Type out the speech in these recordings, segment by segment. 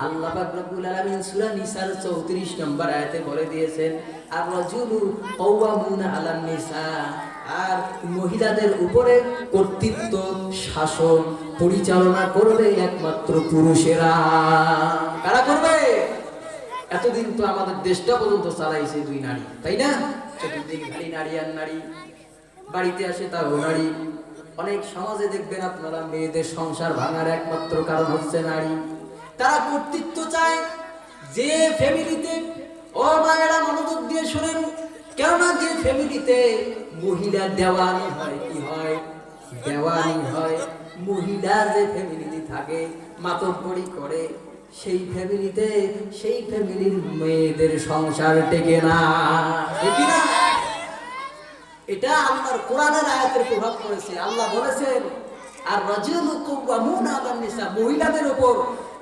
আল্লাহ পাক রব্বুল আলামিন সূরা নিসার 34 নম্বর আয়াতে বলে দিয়েছেন আর রাজুলু কাওয়ামুনা আলান নিসা, আর মহিলাদের উপরে কর্তৃত্ব শাসন পরিচালনা করবে একমাত্র পুরুষেরা। কারা করবে? এতদিন তো আমাদের দেশটা পর্যন্ত চালাইছে দুই নারী, তাই না? চতুর্দিকে খালি নারী আর নারী, বাড়িতে আসে তাও নারী। অনেক সমাজে দেখবেন আপনারা মেয়েদের সংসার ভাঙার একমাত্র কারণ হচ্ছে নারী। তারা কর্তৃত্ব চায় যে ফ্যামিলিতে, ও মায়েরা মনোযোগ দিয়ে শুনেন, কেননা যে ফ্যামিলিতে মহিলা দেওয়ানি হয়, কি হয়? দেওয়ানি হয়। মহিলা যে ফ্যামিলিতে থাকে, মাতব্বরি করে, সেই ফ্যামিলিতে সেই ফ্যামিলির মেয়েদের সংসার টেকে না, ঠিক না? এটা আল্লাহর কোরআনের আয়াতের প্রভাব পড়েছে। আল্লাহ বলেছেন আর রাজুলু কাওয়ামুনা আলান নিসা, মহিলাদের উপর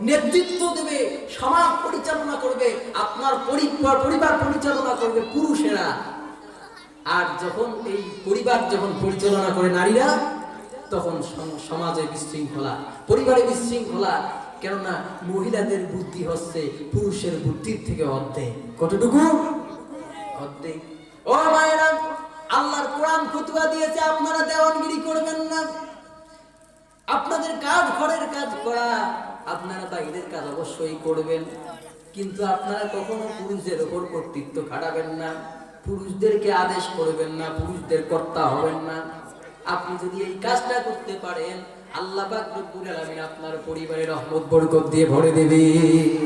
নেতৃত্ব দেবে, সমাজ পরিচালনা করবে, আপনার পরিবার পরিচালনা করবে পুরুষেরা। আর যখন এই পরিবার যখন পরিচালনা করে নারীরা, তখন সমাজে বিশৃঙ্খলা, পরিবারে বিশৃঙ্খলা। কেননা মহিলাদের বুদ্ধি হচ্ছে পুরুষের বুদ্ধির থেকে অর্ধেক। কতটুকু? অর্ধেক। ও মায়েরা, আল্লাহর কোরআন ফতোয়া দিয়েছে আপনারা দেওয়ানগিরি করবেন না। আপনাদের কাজ ঘরের কাজ করা, আপনারা বাইরের কাজ অবশ্যই করবেন, কিন্তু আপনারা কখনো পুরুষদের উপর কর্তৃত্ব খাটাবেন না, পুরুষদেরকে আদেশ করবেন না, পুরুষদের কর্তা হবেন না। আপনি যদি এই কাজটা করতে পারেন, আল্লাহ পাক রব্বুল আলামিন আপনার পরিবারের রহমত বরকত দিয়ে ভরে দেবে।